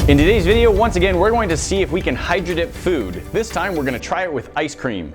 In today's video, once again, we're going to see if we can hydro dip food. This time, we're going to try it with ice cream.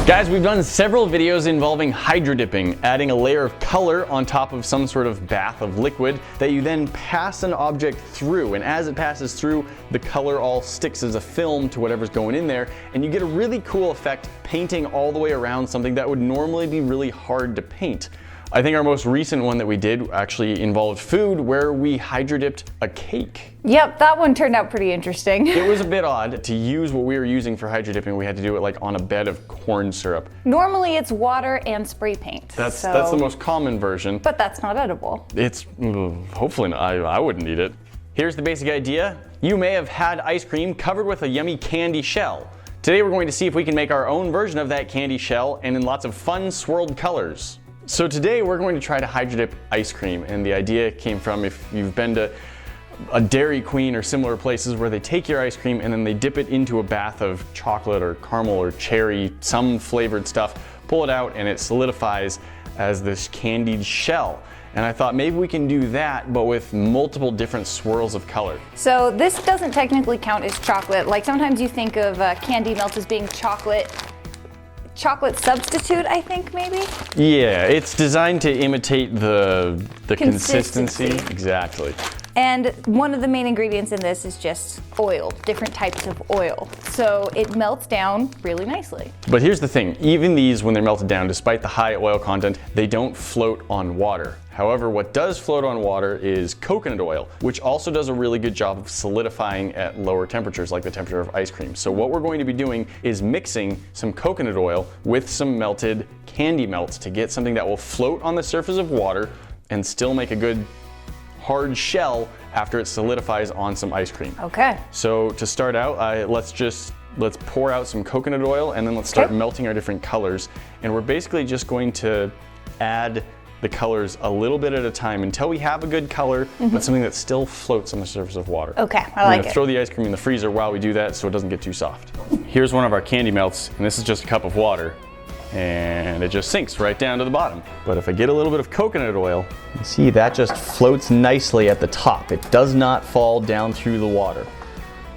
Guys, we've done several videos involving hydro dipping, adding a layer of color on top of some sort of bath of liquid that you then pass an object through, and as it passes through, the color all sticks as a film to whatever's going in there, and you get a really cool effect painting all the way around something that would normally be really hard to paint. I think our most recent one that we did actually involved food, where we hydro dipped a cake. Yep, that one turned out pretty interesting. It was a bit odd to use what we were using for hydro dipping. We had to do it like on a bed of corn syrup. Normally it's water and spray paint. That's the most common version. But that's not edible. It's, hopefully not, I wouldn't eat it. Here's the basic idea. You may have had ice cream covered with a yummy candy shell. Today we're going to see if we can make our own version of that candy shell and in lots of fun swirled colors. So today we're going to try to hydro dip ice cream, and the idea came from if you've been to a Dairy Queen or similar places where they take your ice cream and then they dip it into a bath of chocolate or caramel or cherry, some flavored stuff, pull it out and it solidifies as this candied shell. And I thought maybe we can do that, but with multiple different swirls of color. So this doesn't technically count as chocolate. Like sometimes you think of candy melt as being chocolate substitute, I think, maybe? Yeah, it's designed to imitate the consistency. Exactly. And one of the main ingredients in this is just oil, different types of oil. So it melts down really nicely. But here's the thing, even these, when they're melted down, despite the high oil content, they don't float on water. However, what does float on water is coconut oil, which also does a really good job of solidifying at lower temperatures, like the temperature of ice cream. So what we're going to be doing is mixing some coconut oil with some melted candy melts to get something that will float on the surface of water and still make a good hard shell after it solidifies on some ice cream. Okay. So to start out, let's pour out some coconut oil and then let's start melting our different colors. And we're basically just going to add the colors a little bit at a time until we have a good color, but something that still floats on the surface of water. Okay, I like it. We're gonna throw the ice cream in the freezer while we do that so it doesn't get too soft. Here's one of our candy melts, and this is just a cup of water, and it just sinks right down to the bottom. But if I get a little bit of coconut oil, you see that just floats nicely at the top. It does not fall down through the water.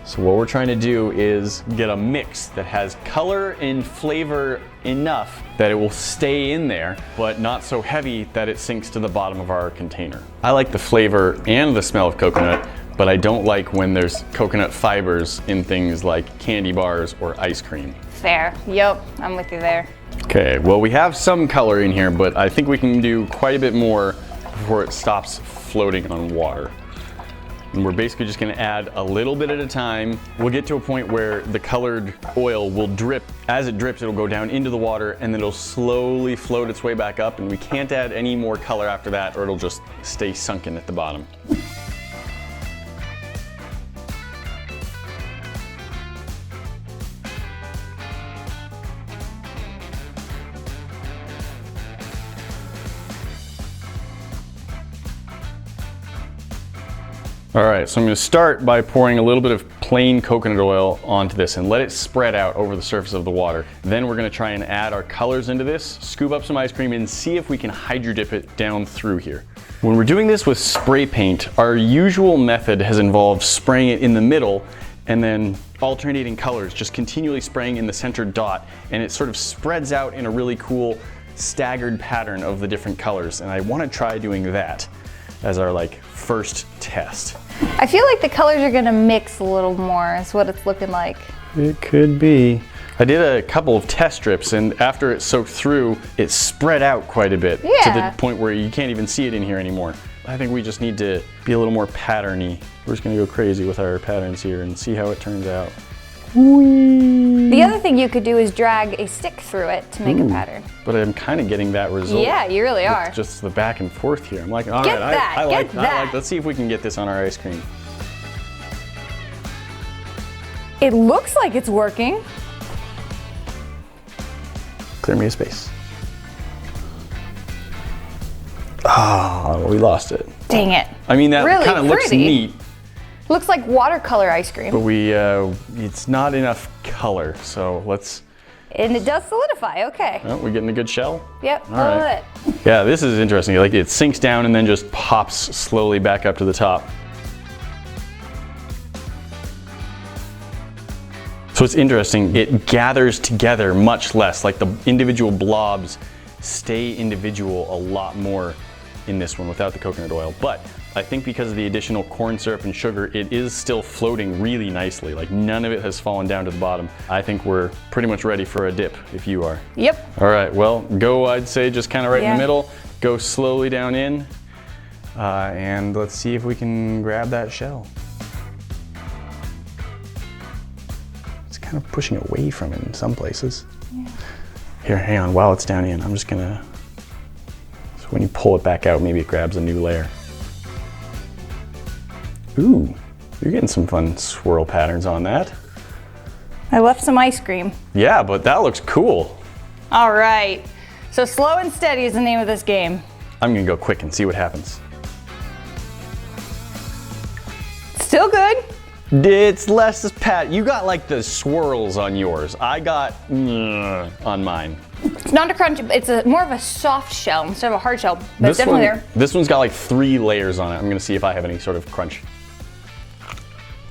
So what we're trying to do is get a mix that has color and flavor enough that it will stay in there, but not so heavy that it sinks to the bottom of our container. I like the flavor and the smell of coconut, but I don't like when there's coconut fibers in things like candy bars or ice cream. Fair. Yep, I'm with you there. Okay, well, we have some color in here, but I think we can do quite a bit more before it stops floating on water. And we're basically just gonna add a little bit at a time. We'll get to a point where the colored oil will drip. As it drips, it'll go down into the water and then it'll slowly float its way back up, and we can't add any more color after that or it'll just stay sunken at the bottom. All right, so I'm gonna start by pouring a little bit of plain coconut oil onto this and let it spread out over the surface of the water. Then we're gonna try and add our colors into this, scoop up some ice cream, and see if we can hydro dip it down through here. When we're doing this with spray paint, our usual method has involved spraying it in the middle and then alternating colors, just continually spraying in the center dot, and it sort of spreads out in a really cool staggered pattern of the different colors. And I wanna try doing that as our first test. I feel like the colors are gonna mix a little more is what it's looking like. It could be. I did a couple of test strips, and after it soaked through, it spread out quite a bit to the point where you can't even see it in here anymore. I think we just need to be a little more patterny. We're just gonna go crazy with our patterns here and see how it turns out. Whee! The other thing you could do is drag a stick through it to make a pattern. But I'm kind of getting that result. Yeah, you really are. It's just the back and forth here. I'm like, all right, I like that. Let's see if we can get this on our ice cream. It looks like it's working. Clear me a space. Ah, we lost it. Dang it. I mean, that really kind of looks neat. Looks like watercolor ice cream. But it's not enough color, so let's And it does solidify, okay. Oh, we're getting a good shell? Yep, All right. Yeah, this is interesting. Like it sinks down and then just pops slowly back up to the top. So it's interesting, it gathers together much less, like the individual blobs stay individual a lot more in this one without the coconut oil. But I think because of the additional corn syrup and sugar, it is still floating really nicely. Like none of it has fallen down to the bottom. I think we're pretty much ready for a dip if you are. Yep. All right, well, go, I'd say, just kind of right in the middle. Go slowly down in, and let's see if we can grab that shell. It's kind of pushing away from it in some places. Yeah. Here, hang on, while it's down in, I'm just gonna, so when you pull it back out, maybe it grabs a new layer. Ooh, you're getting some fun swirl patterns on that. I left some ice cream. Yeah, but that looks cool. All right, so slow and steady is the name of this game. I'm gonna go quick and see what happens. Still good. It's less pat. You got like the swirls on yours. I got on mine. It's not a crunch, it's more of a soft shell instead of a hard shell, but it's definitely there. This one's got like 3 layers on it. I'm gonna see if I have any sort of crunch.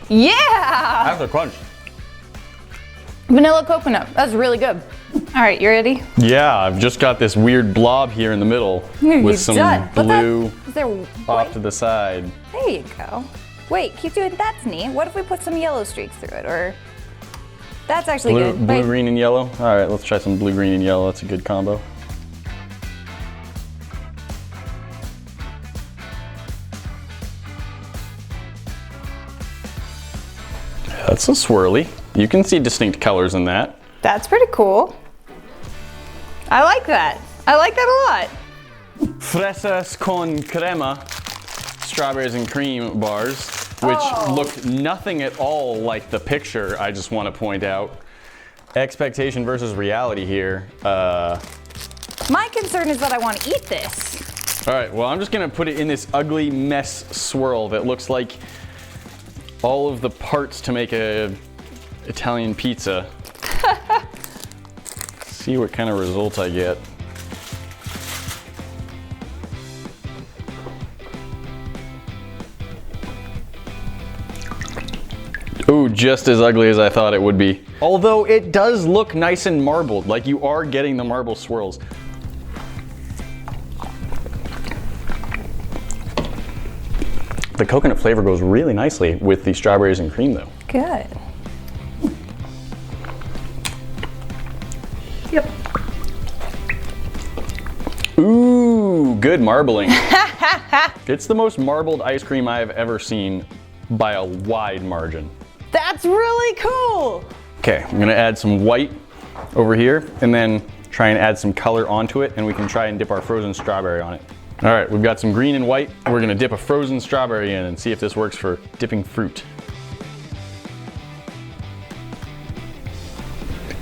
Yeah! That's a crunch. Vanilla coconut, that's really good. All right, you ready? Yeah, I've just got this weird blob here in the middle with some blue off to the side. There you go. Wait, keep doing, that's neat. What if we put some yellow streaks through it, or? That's actually good. Blue, green, and yellow. All right, let's try some blue, green, and yellow. That's a good combo. That's a swirly. You can see distinct colors in that. That's pretty cool. I like that. I like that a lot. Fresas con crema strawberries and cream bars, which look nothing at all like the picture, I just want to point out. Expectation versus reality here. My concern is that I want to eat this. All right, well, I'm just going to put it in this ugly mess swirl that looks like all of the parts to make a Italian pizza. See what kind of result I get. Ooh, just as ugly as I thought it would be. Although it does look nice and marbled, like you are getting the marble swirls. The coconut flavor goes really nicely with the strawberries and cream though. Good. Yep. Ooh, good marbling. It's the most marbled ice cream I've ever seen by a wide margin. That's really cool. Okay, I'm gonna add some white over here and then try and add some color onto it, and we can try and dip our frozen strawberry on it. All right, we've got some green and white. We're gonna dip a frozen strawberry in and see if this works for dipping fruit.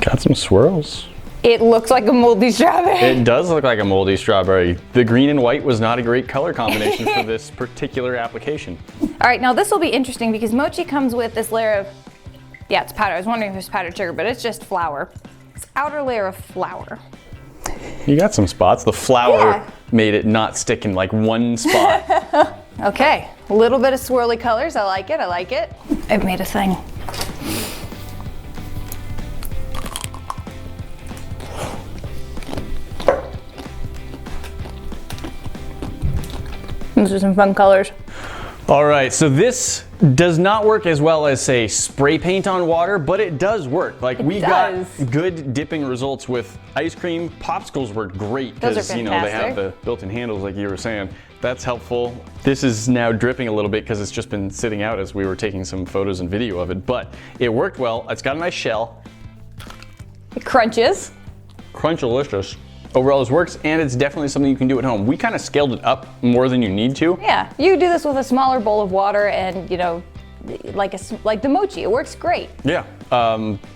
Got some swirls. It looks like a moldy strawberry. It does look like a moldy strawberry. The green and white was not a great color combination for this particular application. All right, now this will be interesting because mochi comes with this layer of, yeah, it's powder. I was wondering if it's powdered sugar, but it's just flour. It's outer layer of flour. You got some spots. The flour made it not stick in like one spot. Okay, a little bit of swirly colors. I like it, I like it. I've made a thing. Those are some fun colors. All right, so this does not work as well as, say, spray paint on water, but it does work. Like we got good dipping results with ice cream. Popsicles work great because, you know, they have the built-in handles like you were saying. That's helpful. This is now dripping a little bit because it's just been sitting out as we were taking some photos and video of it, but it worked well. It's got a nice shell. It crunches. Crunchalicious. Overall, this works, and it's definitely something you can do at home. We kind of scaled it up more than you need to. Yeah, you do this with a smaller bowl of water and, you know, like the mochi. It works great. Yeah,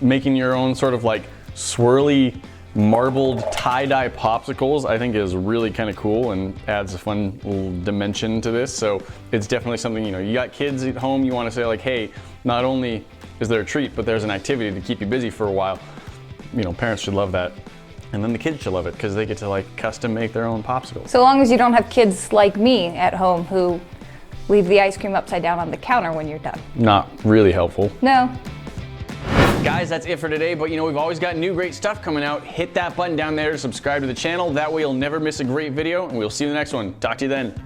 making your own sort of like swirly, marbled tie-dye popsicles, I think is really kind of cool and adds a fun little dimension to this. So it's definitely something, you know, you got kids at home, you want to say like, hey, not only is there a treat, but there's an activity to keep you busy for a while. parents should love that. And then the kids should love it because they get to like custom make their own popsicles. So long as you don't have kids like me at home who leave the ice cream upside down on the counter when you're done. Not really helpful. No. Guys, that's it for today, but we've always got new great stuff coming out. Hit that button down there to subscribe to the channel. That way you'll never miss a great video, and we'll see you in the next one. Talk to you then.